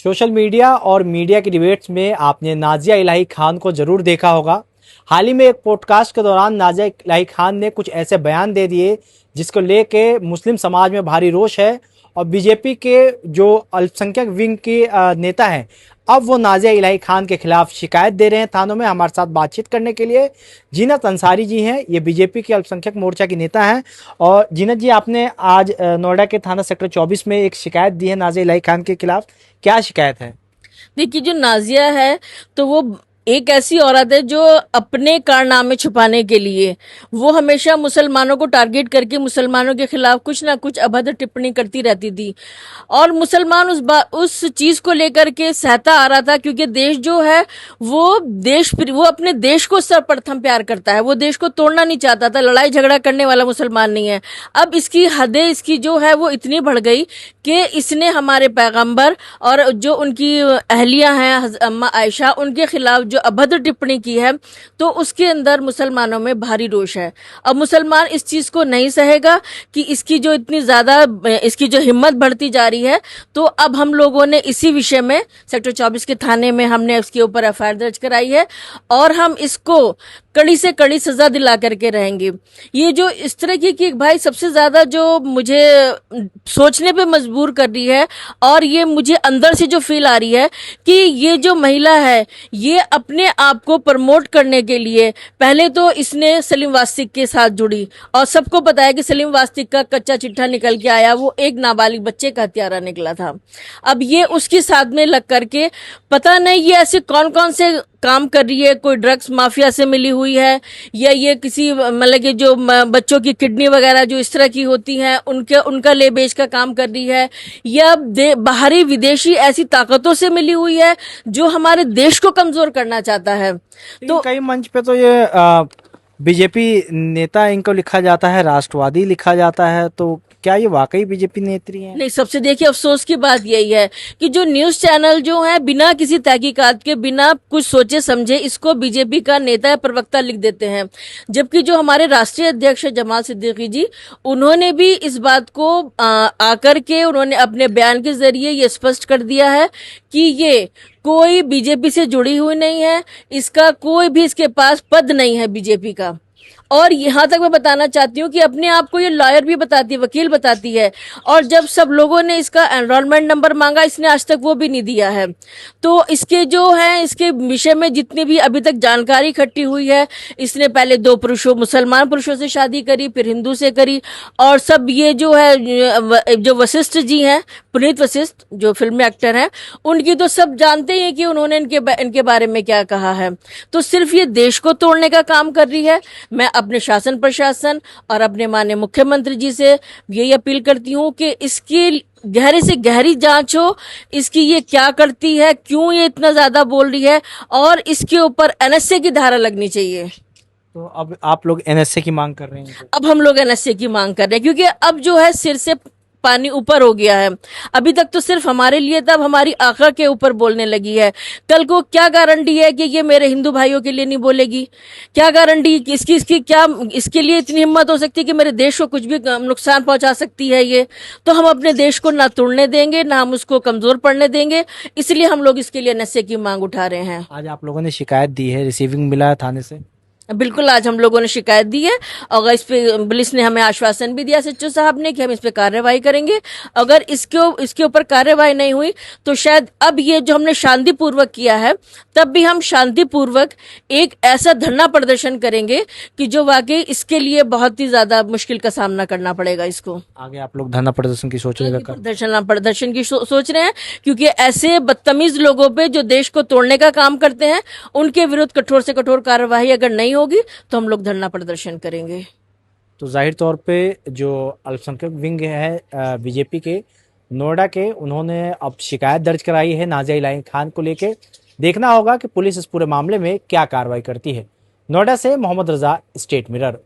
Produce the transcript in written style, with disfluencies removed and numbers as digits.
Social media और media की debates में आपने नाजिया इलाही खान को ज़रूर देखा होगा। हाल ही में एक पॉडकास्ट के दौरान नाजिया इलाही खान ने कुछ ऐसे बयान दे दिए जिसको लेके मुस्लिम समाज में भारी रोष है और बीजेपी के जो अल्पसंख्यक विंग के नेता हैं, अब वो नाजिया इलाही खान के खिलाफ शिकायत दे रहे हैं थानों में। हमारे साथ बातचीत करने के लिए जीनत अंसारी जी हैं, ये बीजेपी के अल्पसंख्यक मोर्चा की नेता हैं। और जीनत जी, आपने आज नोएडा के थाना सेक्टर 24 में एक शिकायत दी है नाजिया इलाही खान के खिलाफ, क्या शिकायत है? देखिए, जो नाजिया है तो वो एक ऐसी औरत है जो अपने कारनामे छुपाने के लिए वो हमेशा मुसलमानों को टारगेट करके मुसलमानों के खिलाफ कुछ ना कुछ अभद्र टिप्पणी करती रहती थी। और मुसलमान उस चीज को लेकर के सहता आ रहा था, क्योंकि देश जो है वो अपने देश को सर्वप्रथम प्यार करता है। वो देश को तोड़ना नहीं चाहता था, लड़ाई झगड़ा करने वाला मुसलमान नहीं है। अब इसकी हदें इसकी जो है वो इतनी बढ़ गई कि इसने हमारे पैगंबर और जो उनकी अहलिया हैं अम्मा आयशा, उनके खिलाफ जो अभद्र टिप्पणी की है, तो उसके अंदर मुसलमानों में भारी रोष है। अब मुसलमान इस चीज को नहीं सहेगा कि इसकी जो इतनी ज्यादा इसकी जो हिम्मत बढ़ती जा रही है। तो अब हम लोगों ने इसी विषय में सेक्टर 24 के थाने में हमने उसके ऊपर एफआईआर दर्ज कराई है और हम इसको कड़ी से कड़ी सजा दिला करके रहेंगे। ये जो इस तरह की भाई सबसे ज्यादा जो मुझे सोचने पे मजबूर कर रही है और ये मुझे अंदर से जो फील आ रही है कि ये जो महिला है ये अपने आप को प्रमोट करने के लिए पहले तो इसने सलीम वास्तिक के साथ जुड़ी और सबको पता है कि सलीम वास्तिक का कच्चा चिट्ठा निकल के आया, वो एक नाबालिग बच्चे का हत्यारा निकला था। अब ये उसके साथ में लग करके पता नहीं ये ऐसे कौन कौन से काम कर रही है, कोई ड्रग्स माफिया से मिली हुई है या ये किसी मतलब कि जो बच्चों की किडनी वगैरह जो इस तरह की होती हैं उनका ले बेच का काम कर रही है, या बाहरी विदेशी ऐसी ताकतों से मिली हुई है जो हमारे देश को कमजोर करना चाहता है। तो कई मंच पे तो ये बीजेपी नेता इनको लिखा जाता है, राष्ट्रवादी लिखा जाता है, तो क्या ये वाकई बीजेपी नेत्री हैं? नहीं, सबसे देखिए अफसोस की बात यही है कि जो न्यूज चैनल जो है बिना किसी तहकीकात के, बिना कुछ सोचे समझे इसको बीजेपी का नेता या प्रवक्ता लिख देते हैं। जबकि जो हमारे राष्ट्रीय अध्यक्ष जमाल सिद्दीकी जी, उन्होंने भी इस बात को आकर के उन्होंने अपने बयान के जरिए ये स्पष्ट कर दिया है कि ये कोई बीजेपी से जुड़ी हुई नहीं है, इसका कोई भी इसके पास पद नहीं है बीजेपी का। और यहाँ तक मैं बताना चाहती हूँ कि अपने आप को ये लॉयर भी बताती है, वकील बताती है। और जब सब लोगों ने इसका एनरोलमेंट नंबर मांगा, इसने आज तक वो भी नहीं दिया है। तो इसके जो है इसके विषय में जितनी भी अभी तक जानकारी इकट्ठी हुई है, इसने पहले 2 मुसलमान पुरुषों से शादी करी, फिर हिंदू से करी। और सब ये जो है जो वशिष्ठ जी हैं, पुनीत वशिष्ठ जो फिल्म एक्टर हैं, उनकी तो सब जानते हैं कि उन्होंने इनके बारे में क्या कहा है। तो सिर्फ ये देश को तोड़ने का काम कर रही है। मैं अपने शासन प्रशासन और अपने माननीय मुख्यमंत्री जी से यही अपील करती हूँ कि इसकी गहरे से गहरी जांच हो, इसकी ये क्या करती है, क्यों ये इतना ज्यादा बोल रही है, और इसके ऊपर एनएसए की धारा लगनी चाहिए। तो अब आप लोग एनएसए की मांग कर रहे हैं? अब हम लोग एनएसए की मांग कर रहे हैं, क्योंकि अब जो है सिर से पानी ऊपर हो गया है। अभी तक तो सिर्फ हमारे लिए था, अब हमारी आंखों के ऊपर बोलने लगी है। कल को क्या गारंटी है कि ये मेरे हिंदू भाइयों के लिए नहीं बोलेगी? क्या गारंटी इसकी क्या इसके लिए इतनी हिम्मत हो सकती है कि मेरे देश को कुछ भी नुकसान पहुंचा सकती है ये? तो हम अपने देश को ना तोड़ने देंगे, ना हम उसको कमजोर पड़ने देंगे। इसलिए हम लोग इसके लिए एनएसए की मांग उठा रहे हैं। आज आप लोगों ने शिकायत दी है, रिसीविंग मिला है थाने से? बिल्कुल, आज हम लोगों ने शिकायत दी है और इस पे पुलिस ने हमें आश्वासन भी दिया सचिव साहब ने कि हम इस पे कार्रवाई करेंगे। अगर इसके ऊपर कार्रवाई नहीं हुई तो शायद अब ये जो हमने शांतिपूर्वक किया है, तब भी हम शांतिपूर्वक एक ऐसा धरना प्रदर्शन करेंगे कि जो वाकई इसके लिए बहुत ही ज्यादा मुश्किल का सामना करना पड़ेगा इसको। आगे आप लोग धरना प्रदर्शन की सोच रहे हैं? प्रदर्शन की सोच रहे हैं, क्योंकि ऐसे बदतमीज लोगों पे जो देश को तोड़ने का काम करते हैं, उनके विरुद्ध कठोर से कठोर कार्रवाई अगर नहीं होगी तो हम लोग धरना प्रदर्शन करेंगे। तो जाहिर तौर पे जो अल्पसंख्यक विंग है बीजेपी के नोएडा के, उन्होंने अब शिकायत दर्ज कराई है नाजिया इलाही खान को लेके। देखना होगा कि पुलिस इस पूरे मामले में क्या कार्रवाई करती है। नोएडा से मोहम्मद रजा, स्टेट मिरर।